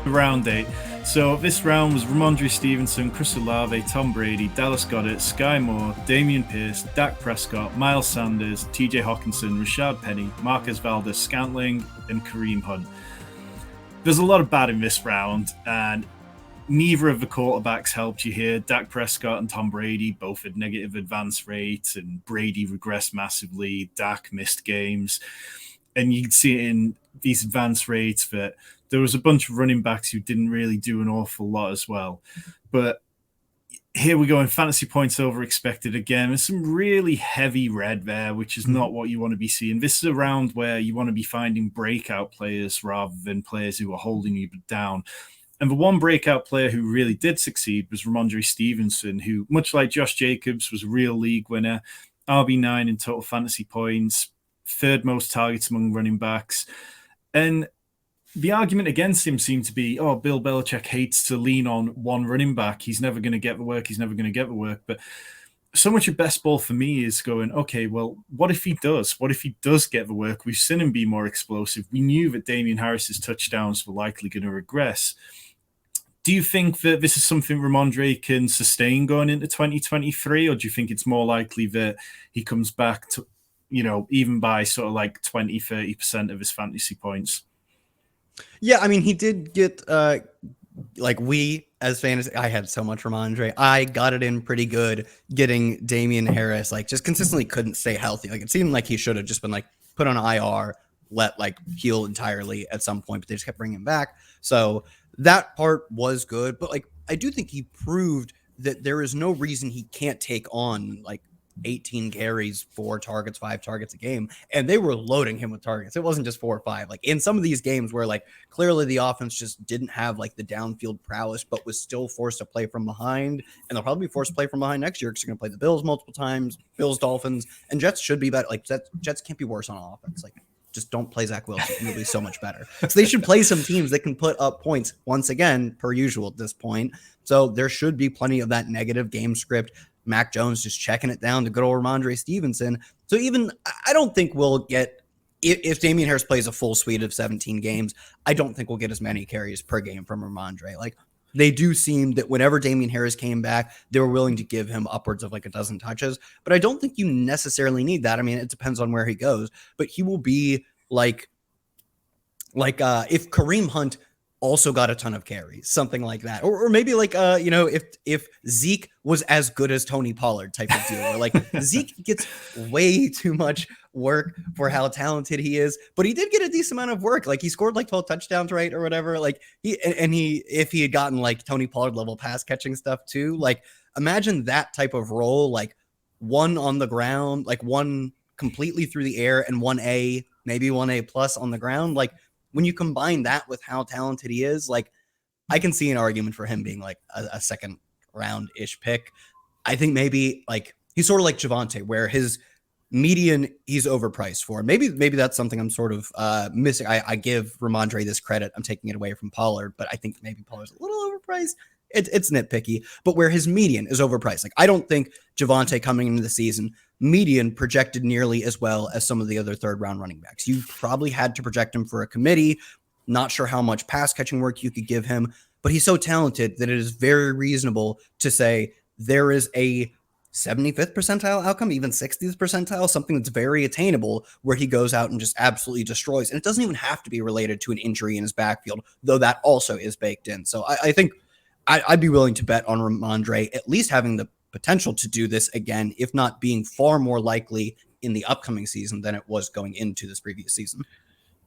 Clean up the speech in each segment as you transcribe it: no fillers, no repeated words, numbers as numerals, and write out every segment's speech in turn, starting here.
Round 8. So this round was Ramondre Stevenson, Chris Olave, Tom Brady, Dallas Goedert, Sky Moore, Damian Pierce, Dak Prescott, Miles Sanders, TJ Hawkinson, Rashad Penny, Marcus Valdes-Scantling, and Kareem Hunt. There's a lot of bad in this round, and neither of the quarterbacks helped you here. Dak Prescott and Tom Brady both had negative advance rates, and Brady regressed massively. Dak missed games. And you can see it in these advance rates that there was a bunch of running backs who didn't really do an awful lot as well. But here we go in fantasy points over expected again. There's some really heavy red there, which is not what you want to be seeing. This is a round where you want to be finding breakout players rather than players who are holding you down. And the one breakout player who really did succeed was Ramondre Stevenson, who, much like Josh Jacobs, was a real league winner, RB9 in total fantasy points, third most targets among running backs. And the argument against him seemed to be, oh, Bill Belichick hates to lean on one running back. He's never going to get the work. But so much of best ball for me is going, okay, well, what if he does? What if he does get the work? We've seen him be more explosive. We knew that Damian Harris's touchdowns were likely going to regress. Do you think that this is something Ramondre can sustain going into 2023, or do you think it's more likely that he comes back to, even by sort of like 20, 30% of his fantasy points? Yeah, I mean, he did get, we as fans, I had so much Ramondre. I got it in pretty good getting Damian Harris, just consistently couldn't stay healthy. It seemed like he should have just been put on IR, let heal entirely at some point, but they just kept bringing him back. So that part was good, but I do think he proved that there is no reason he can't take on 18 carries, 4 targets, 5 targets a game, and they were loading him with targets. It wasn't just 4 or 5. In some of these games where clearly the offense just didn't have the downfield prowess, but was still forced to play from behind, and they'll probably be forced to play from behind next year because you're going to play the Bills multiple times, Bills, Dolphins, and Jets should be better. Jets can't be worse on offense. Just don't play Zach Wilson. He'll be so much better. So they should play some teams that can put up points once again, per usual at this point. So there should be plenty of that negative game script. Mac Jones just checking it down to good old Ramondre Stevenson. So even I don't think we'll get, if Damian Harris plays a full suite of 17 games, I don't think we'll get as many carries per game from Ramondre. They do seem that whenever Damian Harris came back, they were willing to give him upwards of a dozen touches. But I don't think you necessarily need that. I mean, it depends on where he goes. But he will be if Kareem Hunt also got a ton of carries, something like that. Or maybe if Zeke was as good as Tony Pollard type of deal, where Zeke gets way too much work for how talented he is, but he did get a decent amount of work. He scored 12 touchdowns, right? Or whatever. If he had gotten Tony Pollard level pass catching stuff too, imagine that type of role, one on the ground, one completely through the air and 1A, maybe 1A plus on the ground. When you combine that with how talented he is, I can see an argument for him being a second round-ish pick. I think maybe he's sort of like Javonte, where his median he's overpriced for. Maybe that's something I'm sort of missing. I give Ramondre this credit. I'm taking it away from Pollard, but I think maybe Pollard's a little overpriced. It's nitpicky, but where his median is overpriced. I don't think Javonte coming into the season, median projected nearly as well as some of the other third round running backs. You probably had to project him for a committee. Not sure how much pass catching work you could give him, but he's so talented that it is very reasonable to say there is a 75th percentile outcome, even 60th percentile, something that's very attainable where he goes out and just absolutely destroys. And it doesn't even have to be related to an injury in his backfield, though that also is baked in. So I think I'd be willing to bet on Ramondre at least having the potential to do this again, if not being far more likely in the upcoming season than it was going into this previous season.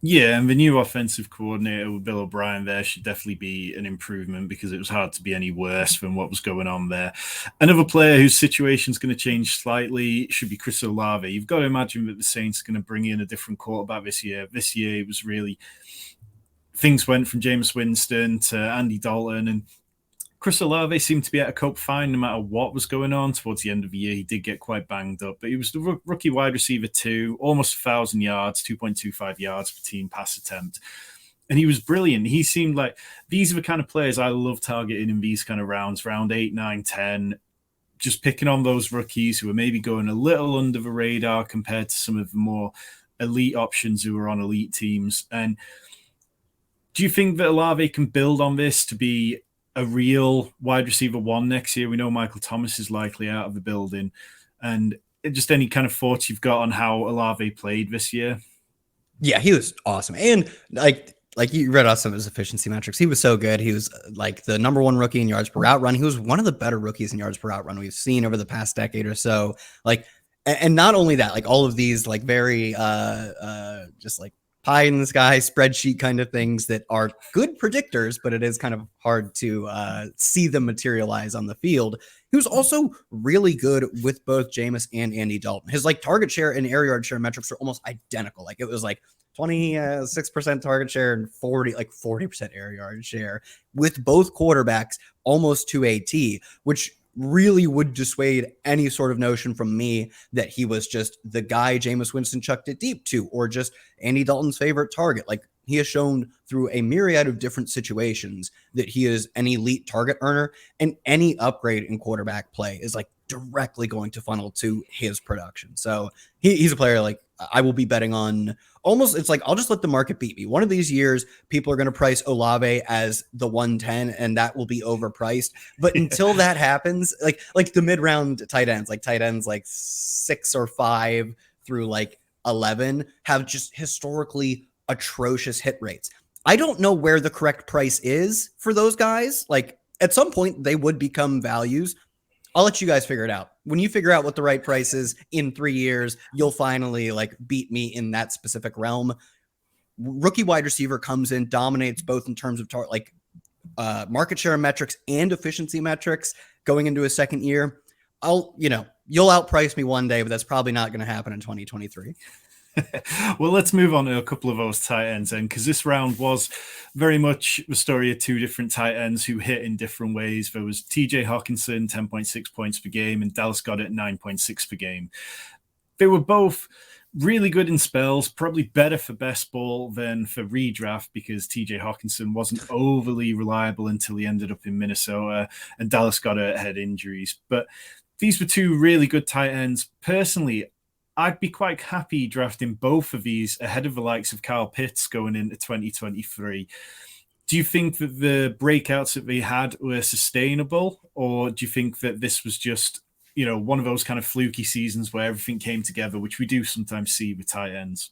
Yeah, and the new offensive coordinator with Bill O'Brien there should definitely be an improvement because it was hard to be any worse than what was going on there. Another player whose situation is going to change slightly should be Chris Olave. You've got to imagine that the Saints are going to bring in a different quarterback this year. This year it was really, things went from Jameis Winston to Andy Dalton, and Chris Olave seemed to be able to cope fine no matter what was going on. Towards the end of the year, he did get quite banged up, but he was the rookie wide receiver too, almost 1,000 yards, 2.25 yards per team pass attempt. And he was brilliant. He seemed like these are the kind of players I love targeting in these kind of rounds, round 8, 9, 10, just picking on those rookies who are maybe going a little under the radar compared to some of the more elite options who are on elite teams. And Do you think that Olave can build on this to be a real wide receiver one next year? We know Michael Thomas is likely out of the building. And just any kind of thoughts you've got on how Olave played this year? Yeah, he was awesome. And like you read off some of his efficiency metrics. He was so good. He was like the number one rookie in yards per route run. He was one of the better rookies in yards per route run we've seen over the past decade or so. Like, and not only that, like all of these like very just like pie in the sky spreadsheet kind of things that are good predictors, but it is kind of hard to see them materialize on the field. He was also really good with both Jameis and Andy Dalton. His like target share and air yard share metrics are almost identical. Like it was like 26% target share and 40% air yard share with both quarterbacks almost to a T, which really would dissuade any sort of notion from me that he was just the guy Jameis Winston chucked it deep to, or just Andy Dalton's favorite target. Like he has shown through a myriad of different situations that he is an elite target earner, and any upgrade in quarterback play is like directly going to funnel to his production. So he's a player like I will be betting on. Almost, it's like I'll just let the market beat me. One of these years, people are going to price Olave as the 110, and that will be overpriced. But until that happens, like the mid-round tight ends like 6 or 5 through like 11 have just historically atrocious hit rates. I don't know where the correct price is for those guys. Like at some point, they would become values. I'll let you guys figure it out. When you figure out what the right price is in 3 years, you'll finally like beat me in that specific realm. Rookie wide receiver comes in, dominates both in terms of market share metrics and efficiency metrics going into his second year. You'll outprice me one day, but that's probably not going to happen in 2023. Well, let's move on to a couple of those tight ends then, because this round was very much the story of two different tight ends who hit in different ways. There was TJ Hawkinson, 10.6 points per game, and Dallas Goedert, 9.6 per game. They were both really good in spells, probably better for best ball than for redraft, because TJ Hawkinson wasn't overly reliable until he ended up in Minnesota, and Dallas Goedert had injuries. But these were two really good tight ends. Personally, I'd be quite happy drafting both of these ahead of the likes of Kyle Pitts going into 2023. Do you think that the breakouts that they had were sustainable, or do you think that this was just, one of those kind of fluky seasons where everything came together, which we do sometimes see with tight ends?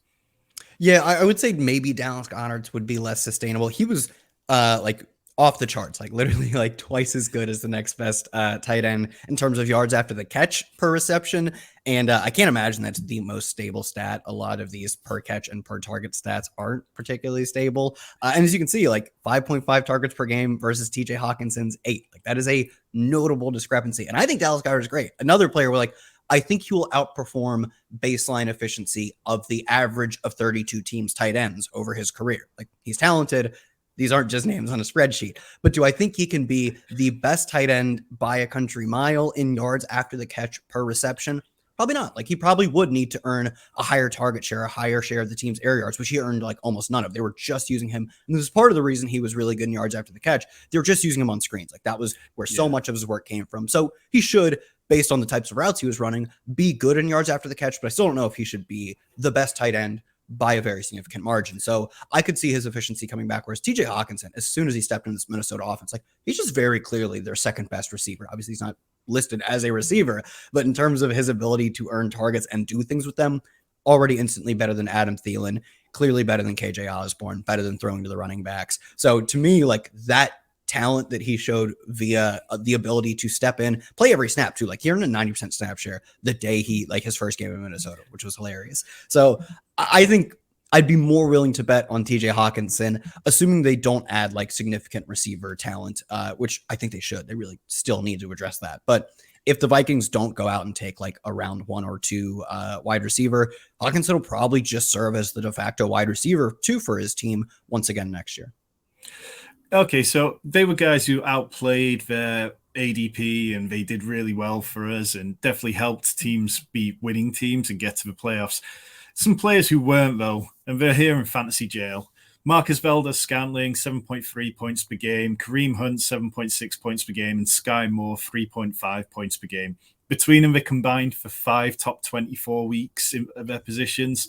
Yeah, I would say maybe Dallas Goedert's would be less sustainable. He was like off the charts, like literally like twice as good as the next best tight end in terms of yards after the catch per reception. And I can't imagine that's the most stable stat. A lot of these per catch and per target stats aren't particularly stable. And as you can see, like 5.5 targets per game versus TJ Hawkinson's 8. Like that is a notable discrepancy. And I think Dallas Goedert is great. Another player where like, I think he will outperform baseline efficiency of the average of 32 teams tight ends over his career. Like he's talented. These aren't just names on a spreadsheet, but do I think he can be the best tight end by a country mile in yards after the catch per reception? Probably not. Like he probably would need to earn a higher target share, a higher share of the team's air yards, which he earned like almost none of. They were just using him. And this is part of the reason he was really good in yards after the catch. They were just using him on screens. Like that was where so much of his work came from. So he should, based on the types of routes he was running, be good in yards after the catch, but I still don't know if he should be the best tight end by a very significant margin. So I could see his efficiency coming back. Whereas TJ Hawkinson, as soon as he stepped in this Minnesota offense, like he's just very clearly their second best receiver. Obviously, he's not listed as a receiver, but in terms of his ability to earn targets and do things with them, already instantly better than Adam Thielen, clearly better than KJ Osborne, better than throwing to the running backs. So to me, like that talent that he showed via the ability to step in, play every snap too. Like he earned a 90% snap share the day he, like his first game in Minnesota, which was hilarious. So I think I'd be more willing to bet on TJ Hawkinson, assuming they don't add like significant receiver talent, which I think they should. They really still need to address that. But if the Vikings don't go out and take like a round 1 or 2 wide receiver, Hawkinson will probably just serve as the de facto wide receiver 2 for his team once again next year. Okay, so they were guys who outplayed their ADP and they did really well for us and definitely helped teams be winning teams and get to the playoffs. Some players who weren't, though, and they're here in fantasy jail. Marcus Valdes-Scantling, 7.3 points per game. Kareem Hunt, 7.6 points per game. And Sky Moore, 3.5 points per game. Between them, they combined for 5 top 24 weeks of their positions.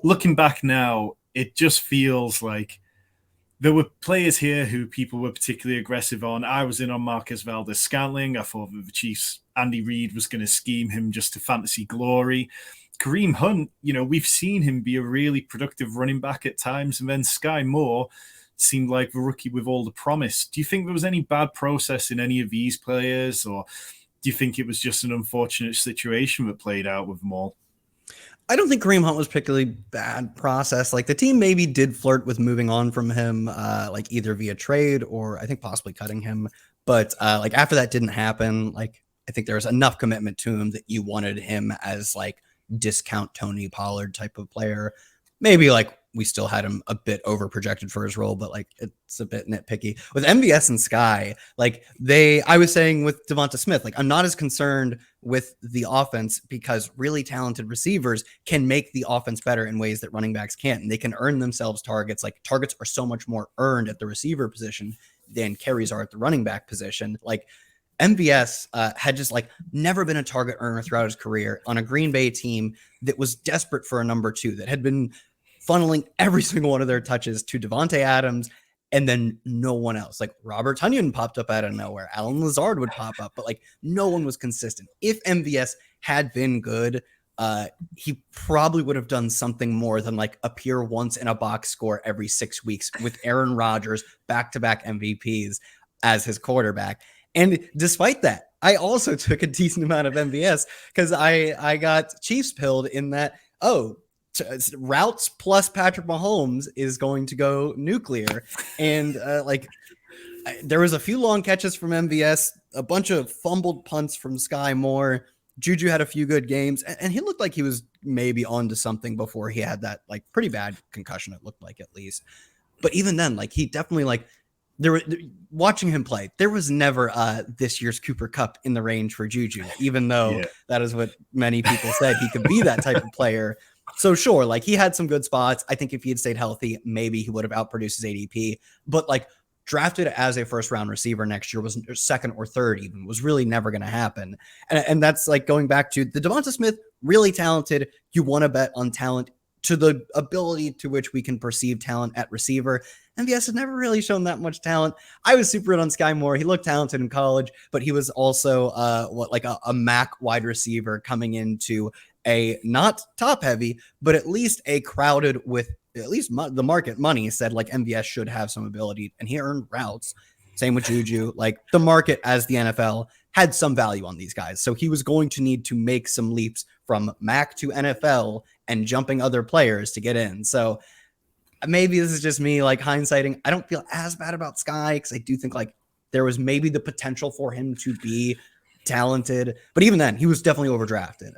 Looking back now, it just feels like There were players here who people were particularly aggressive on. I was in on Marquez Valdez-Scantling. I thought that the Chiefs' Andy Reid was going to scheme him just to fantasy glory. Kareem Hunt, we've seen him be a really productive running back at times, and then Sky Moore seemed like the rookie with all the promise. Do you think there was any bad process in any of these players, or do you think it was just an unfortunate situation that played out with them all? I don't think Kareem Hunt was particularly bad process. Like the team maybe did flirt with moving on from him, like either via trade or I think possibly cutting him. But like after that didn't happen, like I think there was enough commitment to him that you wanted him as like discount Tony Pollard type of player. Maybe like we still had him a bit over projected for his role, but like it's a bit nitpicky with MVS and Sky. Like I was saying with Devonta Smith, like I'm not as concerned with the offense because really talented receivers can make the offense better in ways that running backs can't, and they can earn themselves targets. Like targets are so much more earned at the receiver position than carries are at the running back position. Like MVS had just like never been a target earner throughout his career on a Green Bay team that was desperate for a number two, that had been funneling every single one of their touches to Devontae Adams and then no one else. Like Robert Tonyan popped up out of nowhere. Alan Lazard would pop up, but like no one was consistent. If MVS had been good, he probably would have done something more than like appear once in a box score every 6 weeks with Aaron Rodgers, back-to-back MVPs as his quarterback. And despite that, I also took a decent amount of MVS because I got Chiefs pilled in that, routes plus Patrick Mahomes is going to go nuclear. And there was a few long catches from MVS, a bunch of fumbled punts from Sky Moore. Juju had a few good games, and he looked like he was maybe onto something before he had that like pretty bad concussion, it looked like, at least. But even then, like he definitely like watching him play, there was never this year's Cooper Kupp in the range for Juju, even though that is what many people said he could be that type of player. So sure, like he had some good spots. I think if he had stayed healthy, maybe he would have outproduced his ADP. But like drafted as a first round receiver next year, was second or third even, was really never going to happen. And that's like going back to the Devonta Smith, really talented. You want to bet on talent to the ability to which we can perceive talent at receiver. MVS has never really shown that much talent. I was super in on Sky Moore. He looked talented in college, but he was also a MAC wide receiver coming into a not top heavy, but at least a crowded with at least the market money said like MVS should have some ability, and he earned routes. Same with Juju. Like the market as the NFL had some value on these guys. So he was going to need to make some leaps from MAC to NFL and jumping other players to get in. So maybe this is just me like hindsighting. I don't feel as bad about Sky because I do think like there was maybe the potential for him to be talented, but even then he was definitely overdrafted.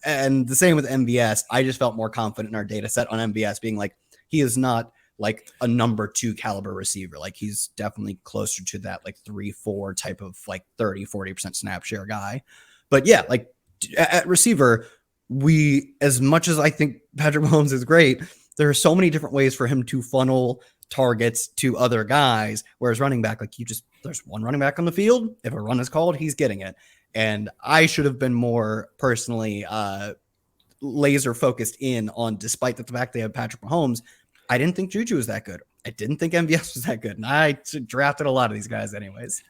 And the same with MVS. I just felt more confident in our data set on MVS being like, he is not like a number 2 caliber receiver. Like he's definitely closer to that like 3-4 type of like 30-40% snap share guy. But yeah, like at receiver, as much as I think Patrick Mahomes is great, there are so many different ways for him to funnel targets to other guys. Whereas running back, like there's one running back on the field. If a run is called, he's getting it. And I should have been more personally laser focused in on, despite the fact they have Patrick Mahomes, I didn't think Juju was that good. I didn't think MVS was that good. And I drafted a lot of these guys anyways.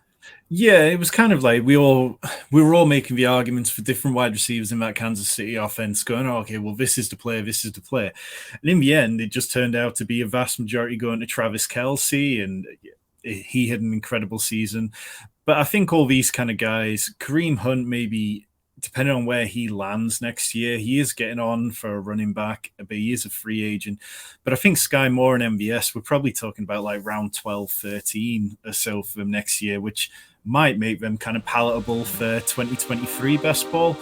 Yeah, it was kind of like we were all making the arguments for different wide receivers in that Kansas City offense, going, oh, okay, well, this is the player, this is the player. And in the end, it just turned out to be a vast majority going to Travis Kelce, and he had an incredible season. But I think all these kind of guys, Kareem Hunt, maybe depending on where he lands next year, he is getting on for a running back, but he is a free agent. But I think Sky Moore and MVS, we're probably talking about like round 12, 13 or so for them next year, which might make them kind of palatable for 2023 best ball.